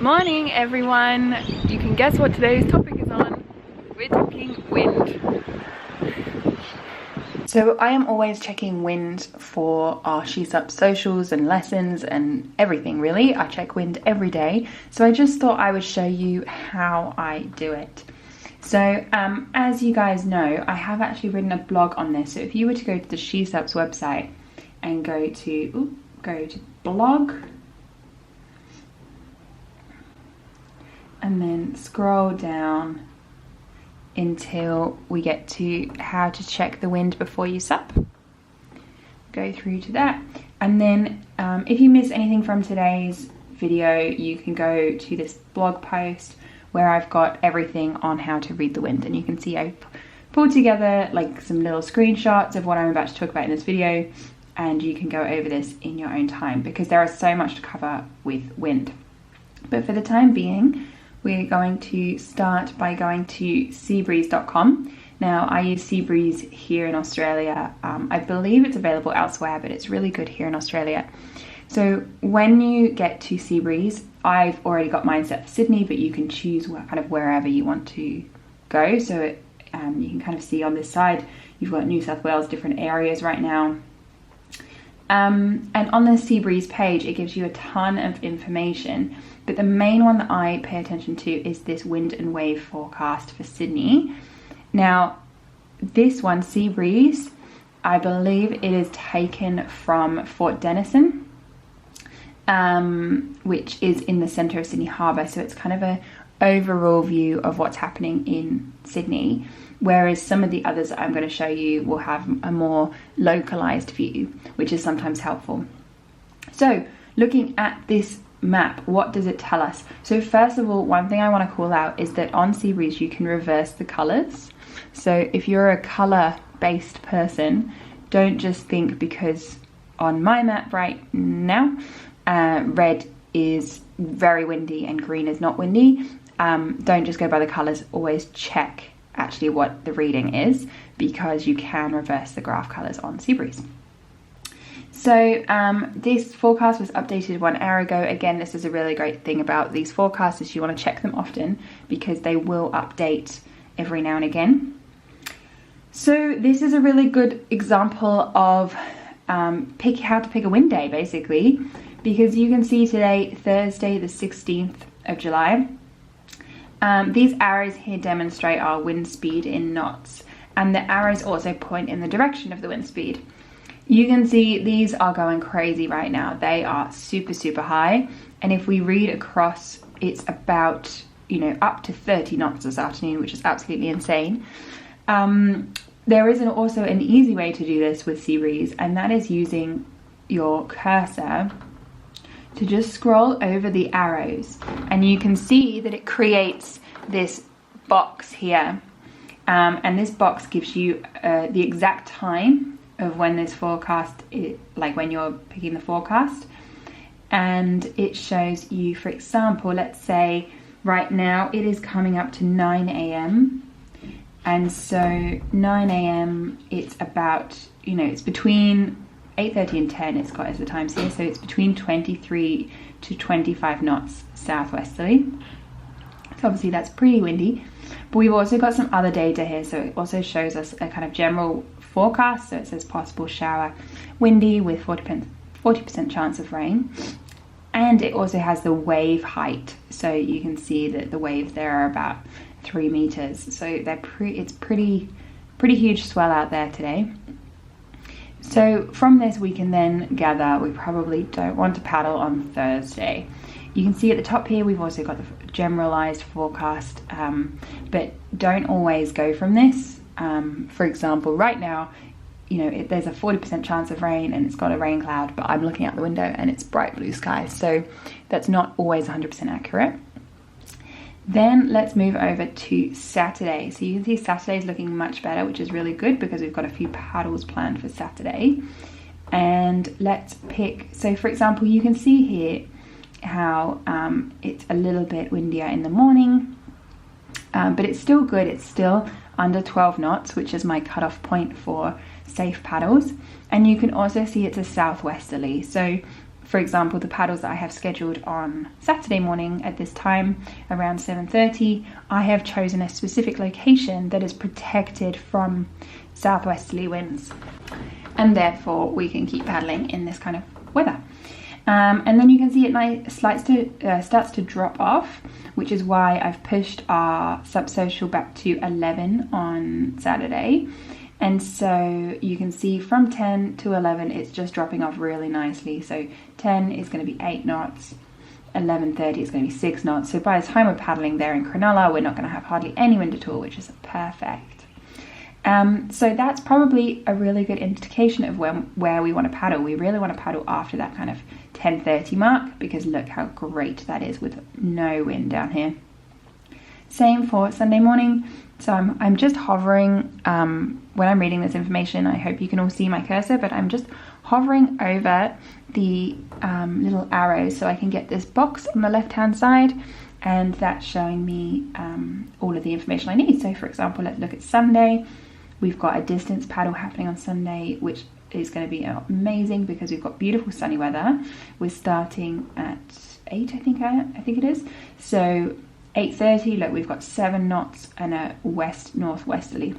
Morning everyone! You can guess what today's topic is on. We're talking wind. So I am always checking wind for our She SUPs socials and lessons and everything really. I check wind every day. So I just thought I would show you how I do it. So as you guys know, I have actually written a blog on this. So if you were to go to the She SUPs website and go to blog, and then scroll down until we get to how to check the wind before you SUP. Go through to that, and then if you miss anything from today's video, you can go to this blog post where I've got everything on how to read the wind, and you can see I've pulled together like some little screenshots of what I'm about to talk about in this video, and you can go over this in your own time because there is so much to cover with wind. But for the time being, we're going to start by going to seabreeze.com. Now, I use Seabreeze here in Australia. I believe it's available elsewhere, but it's really good here in Australia. So when you get to Seabreeze, I've already got mine set for Sydney, but you can choose kind of wherever you want to go. So you can kind of see on this side, you've got New South Wales, different areas right now. And on the Seabreeze page, it gives you a ton of information, but the main one that I pay attention to is this wind and wave forecast for Sydney. Now, this one, Seabreeze, I believe it is taken from Fort Denison, which is in the centre of Sydney Harbour, so it's kind of an overall view of what's happening in Sydney. Whereas some of the others that I'm going to show you will have a more localized view, which is sometimes helpful. So looking at this map, what does it tell us? So first of all, one thing I want to call out is that on Seabreeze you can reverse the colors. So if you're a color-based person, don't just think because on my map right now, red is very windy and green is not windy. Don't just go by the colors, always check actually what the reading is, because you can reverse the graph colors on Seabreeze. So this forecast was updated 1 hour ago. Again, this is a really great thing about these forecasts, is you want to check them often because they will update every now and again. So this is a really good example of how to pick a wind day, basically, because you can see today, Thursday the 16th of July, these arrows here demonstrate our wind speed in knots, and the arrows also point in the direction of the wind speed. You can see these are going crazy right now. They are super, super high, and if we read across, it's about, up to 30 knots this afternoon, which is absolutely insane. There is also an easy way to do this with Seabreeze, and that is using your cursor to just scroll over the arrows, and you can see that it creates this box here, and this box gives you the exact time of when this forecast is, like when you're picking the forecast, and it shows you, for example, let's say right now it is coming up to 9 a.m. and so 9 a.m. it's about, it's between 8:30 and 10 it's got as the times here, so it's between 23 to 25 knots southwesterly. So obviously that's pretty windy, but we've also got some other data here, so it also shows us a kind of general forecast. So it says possible shower, windy with 40% chance of rain, and it also has the wave height, so you can see that the waves there are about 3 meters, so it's pretty huge swell out there today. So from this we can then gather we probably don't want to paddle on Thursday. You can see at the top here we've also got the generalized forecast, but don't always go from this. For example, right now, there's a 40% chance of rain and it's got a rain cloud, but I'm looking out the window and it's bright blue skies, so that's not always 100% accurate. Then let's move over to Saturday. So you can see Saturday's looking much better, which is really good because we've got a few paddles planned for Saturday. And let's pick, so for example, you can see here how it's a little bit windier in the morning, but it's still good. It's still under 12 knots, which is my cutoff point for safe paddles. And you can also see it's a southwesterly. So for example, the paddles that I have scheduled on Saturday morning at this time, around 7:30, I have chosen a specific location that is protected from southwesterly winds, and therefore we can keep paddling in this kind of weather. And then you can see it starts to drop off, which is why I've pushed our SUP social back to 11 on Saturday. And so you can see from 10 to 11, it's just dropping off really nicely. So 10 is going to be 8 knots, 11:30 is going to be 6 knots. So by the time we're paddling there in Cronulla, we're not going to have hardly any wind at all, which is perfect. So that's probably a really good indication of where we want to paddle. We really want to paddle after that kind of 10:30 mark, because look how great that is with no wind down here. Same for Sunday morning. So I'm just hovering, when I'm reading this information, I hope you can all see my cursor, but I'm just hovering over the little arrows so I can get this box on the left-hand side, and that's showing me all of the information I need. So for example, let's look at Sunday. We've got a distance paddle happening on Sunday, which is going to be amazing because we've got beautiful sunny weather. We're starting at 8, I think it is. So 8:30, look, we've got 7 knots and a west-northwesterly.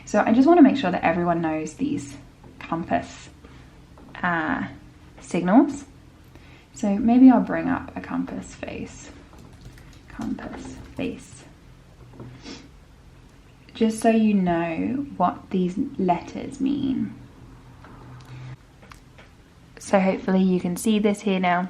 So I just want to make sure that everyone knows these compass signals. So maybe I'll bring up a compass face. Just so you know what these letters mean. So hopefully you can see this here now.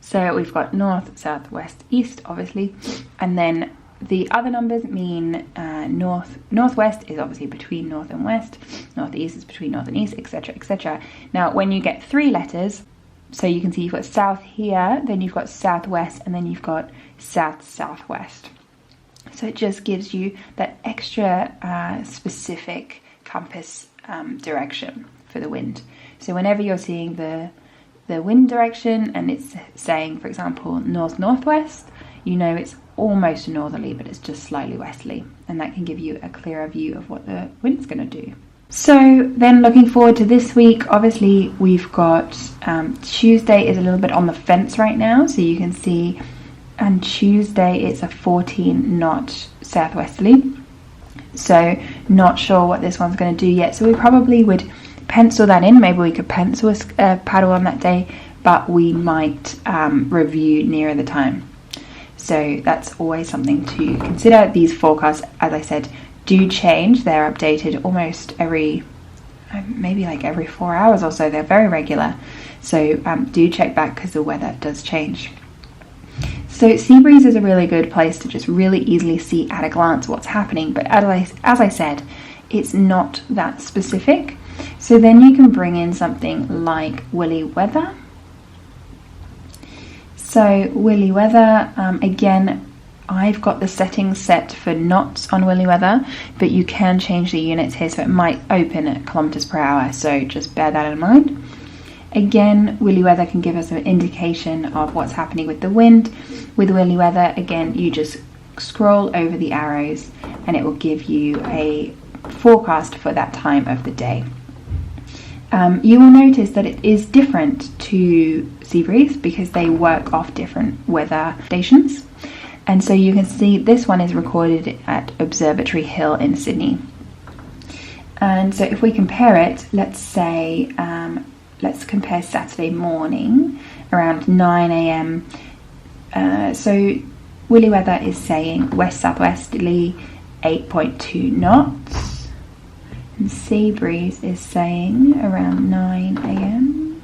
So we've got north, south, west, east, obviously, and then the other numbers mean northwest is obviously between north and west, northeast is between north and east, etc., etc. Now, when you get 3 letters, so you can see you've got south here, then you've got southwest, and then you've got south-southwest. So it just gives you that extra specific compass direction for the wind. So whenever you're seeing the wind direction and it's saying, for example, north-northwest, you know it's almost northerly, but it's just slightly westerly, and that can give you a clearer view of what the wind's going to do. So then looking forward to this week, obviously we've got Tuesday is a little bit on the fence right now, so you can see on Tuesday it's a 14 knot southwesterly, so not sure what this one's going to do yet, so we probably would pencil that in. Maybe we could pencil a paddle on that day, but we might review nearer the time. So that's always something to consider. These forecasts, as I said, do change. They're updated almost maybe like every 4 hours or so. They're very regular. So do check back because the weather does change. So Seabreeze is a really good place to just really easily see at a glance what's happening. But as I said, it's not that specific. So then you can bring in something like Willie Weather. So Willie Weather, again, I've got the settings set for knots on Willie Weather, but you can change the units here, so it might open at kilometers per hour, so just bear that in mind. Again, Willie Weather can give us an indication of what's happening with the wind. With Willie Weather, again, you just scroll over the arrows and it will give you a forecast for that time of the day. You will notice that it is different to Seabreeze because they work off different weather stations. And so you can see this one is recorded at Observatory Hill in Sydney. And so if we compare it, let's say, let's compare Saturday morning around 9 a.m. So Willie Weather is saying west-southwesterly 8.2 knots. And Seabreeze is saying around 9 a.m.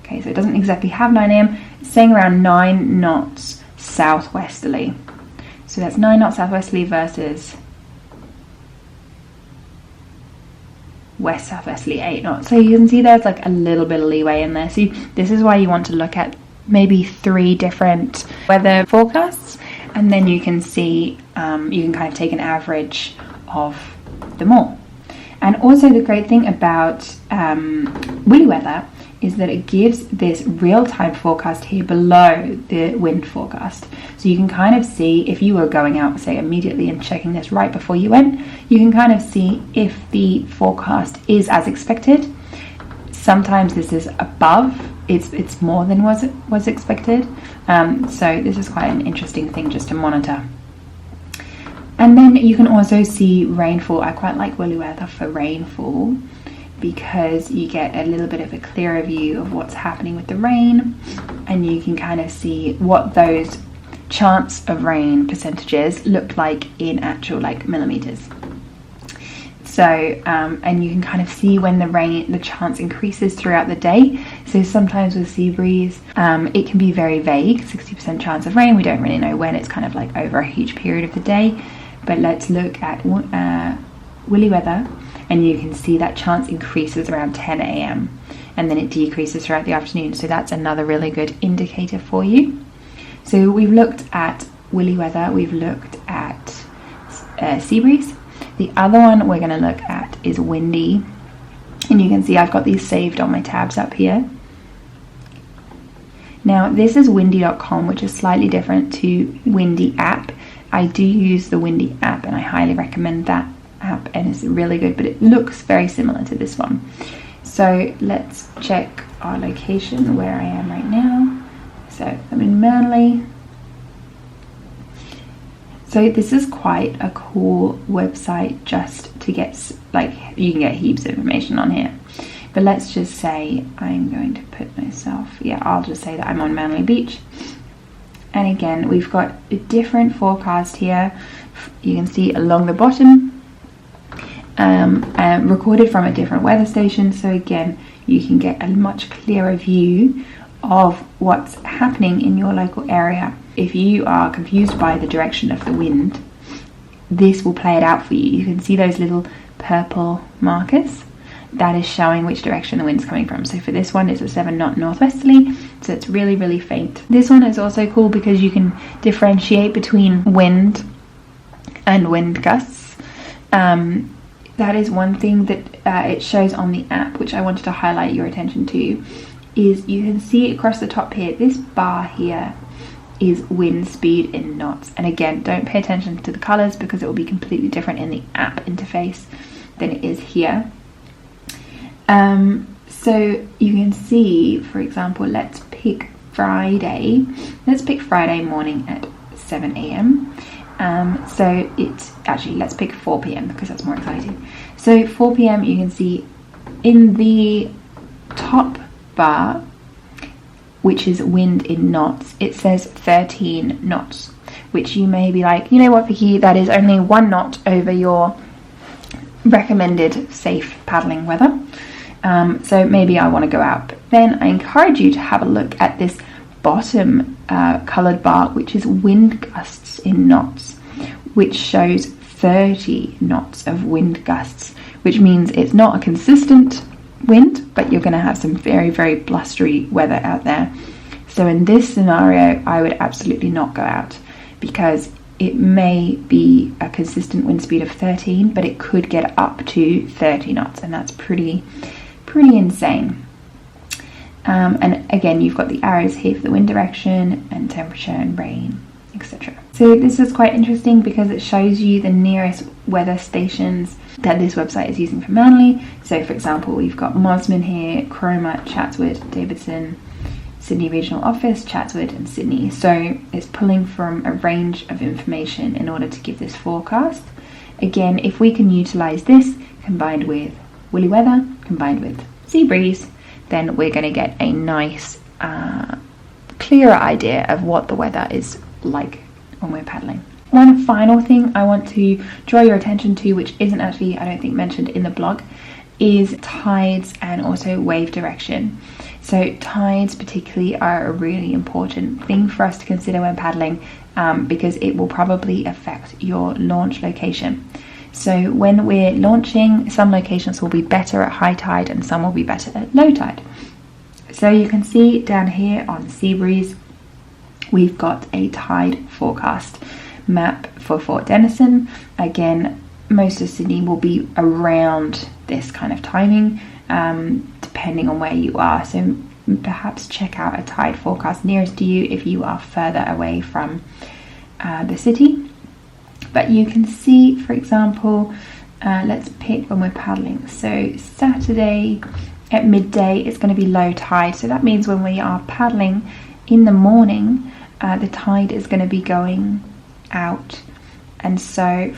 Okay, so it doesn't exactly have 9 a.m. It's saying around 9 knots southwesterly. So that's 9 knots southwesterly versus west southwesterly 8 knots. So you can see there's like a little bit of leeway in there. So this is why you want to look at maybe 3 different weather forecasts, and then you can see, you can kind of take an average of them all. And also the great thing about Willie Weather is that it gives this real-time forecast here below the wind forecast. So you can kind of see if you were going out, say, immediately and checking this right before you went, you can kind of see if the forecast is as expected. Sometimes this is above, it's more than was expected. So this is quite an interesting thing just to monitor. And then you can also see rainfall. I quite like Willie Weather for rainfall because you get a little bit of a clearer view of what's happening with the rain, and you can kind of see what those chance of rain percentages look like in actual like millimeters. So and you can kind of see when the chance increases throughout the day. So sometimes with sea breeze, it can be very vague, 60% chance of rain. We don't really know when. It's kind of like over a huge period of the day. But let's look at Willie Weather, and you can see that chance increases around 10 a.m. and then it decreases throughout the afternoon. So that's another really good indicator for you. So we've looked at Willie Weather, we've looked at sea breeze. The other one we're going to look at is windy, and you can see I've got these saved on my tabs up here. Now this is windy.com, which is slightly different to Windy app. I do use the Windy app and I highly recommend that app, and it's really good, but it looks very similar to this one. So let's check our location where I am right now. So I'm in Manly. So this is quite a cool website just to get, like, you can get heaps of information on here. But let's just say I'm going to put myself, I'll just say that I'm on Manly Beach. And again, we've got a different forecast here. You can see along the bottom, recorded from a different weather station. So again, you can get a much clearer view of what's happening in your local area. If you are confused by the direction of the wind, this will play it out for you. You can see those little purple markers. That is showing which direction the wind's coming from. So for this one, it's a 7 knot northwesterly, so it's really, really faint. This one is also cool because you can differentiate between wind and wind gusts. That is one thing that it shows on the app, which I wanted to highlight your attention to, is you can see across the top here, this bar here is wind speed in knots. And again, don't pay attention to the colors because it will be completely different in the app interface than it is here. So you can see, for example, let's pick Friday morning at 7 a.m. So it's actually, let's pick 4 p.m. because that's more exciting. So 4 p.m. you can see in the top bar, which is wind in knots, it says 13 knots, which you may be like, you know what, Vikki, that is only 1 knot over your recommended safe paddling weather. So maybe I want to go out. But then I encourage you to have a look at this bottom coloured bar, which is wind gusts in knots, which shows 30 knots of wind gusts, which means it's not a consistent wind, but you're going to have some very, very blustery weather out there. So in this scenario, I would absolutely not go out because it may be a consistent wind speed of 13, but it could get up to 30 knots, and that's pretty insane. And again, you've got the arrows here for the wind direction and temperature and rain, etc. So this is quite interesting because it shows you the nearest weather stations that this website is using for Manly. So for example, we've got Mosman here, Cromer, Chatswood, Davidson, Sydney Regional Office, Chatswood and Sydney. So it's pulling from a range of information in order to give this forecast. Again, if we can utilize this combined with Willie Weather, combined with sea breeze, then we're going to get a nice, clearer idea of what the weather is like when we're paddling. One final thing I want to draw your attention to, which isn't actually, I don't think, mentioned in the blog, is tides and also wave direction. So tides particularly are a really important thing for us to consider when paddling, because it will probably affect your launch location. So when we're launching, some locations will be better at high tide and some will be better at low tide. So you can see down here on Sea Breeze, we've got a tide forecast map for Fort Denison. Again, most of Sydney will be around this kind of timing, depending on where you are. So perhaps check out a tide forecast nearest to you if you are further away from the city. But you can see, for example, let's pick when we're paddling. So Saturday, at midday it's going to be low tide, so that means when we are paddling in the morning, the tide is going to be going out, and so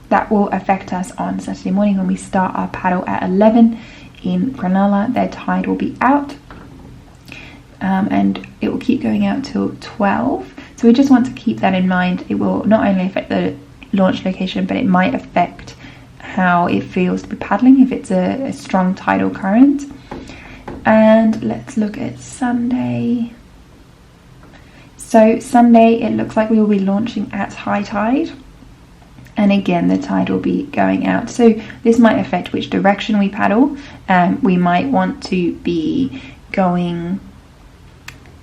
that will affect us on Saturday morning when we start our paddle at 11 in Cronulla. Their tide will be out, and it will keep going out till 12. So we just want to keep that in mind. It will not only affect the launch location, but it might affect how it feels to be paddling if it's a strong tidal current. And let's look at Sunday. So Sunday, it looks like we will be launching at high tide, and again the tide will be going out, so this might affect which direction we paddle. We might want to be going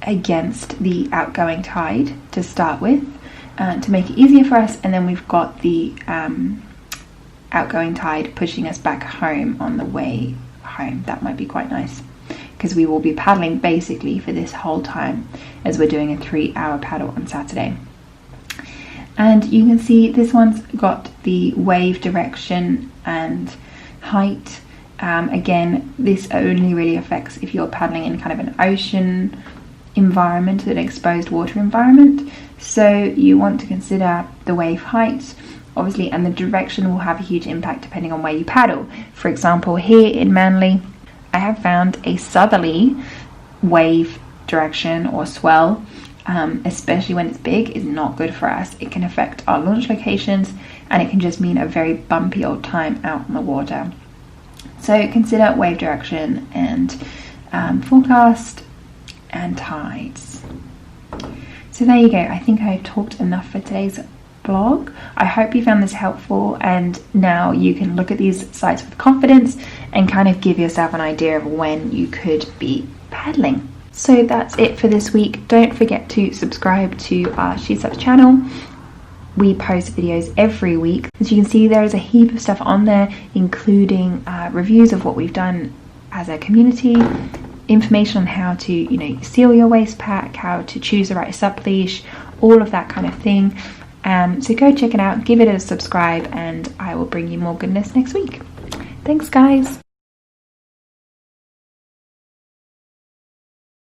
against the outgoing tide to start with, to make it easier for us, and then we've got the outgoing tide pushing us back home on the way home. That might be quite nice, because we will be paddling basically for this whole time, as we're doing a 3-hour paddle on Saturday. And you can see this one's got the wave direction and height. Again, this only really affects if you're paddling in kind of an ocean environment, an exposed water environment. So you want to consider the wave height, obviously, and the direction will have a huge impact depending on where you paddle. For example, here in Manly, I have found a southerly wave direction or swell, especially when it's big, is not good for us. It can affect our launch locations, and it can just mean a very bumpy old time out on the water. So consider wave direction and forecast and tides. So there you go. I think I've talked enough for today's blog. I hope you found this helpful, and now you can look at these sites with confidence and kind of give yourself an idea of when you could be paddling. So that's it for this week. Don't forget to subscribe to our She SUPs channel. We post videos every week. As you can see, there is a heap of stuff on there, including reviews of what we've done as a community, information on how to, seal your waist pack, how to choose the right SUP leash, all of that kind of thing. So go check it out, give it a subscribe, and I will bring you more goodness next week. Thanks, guys.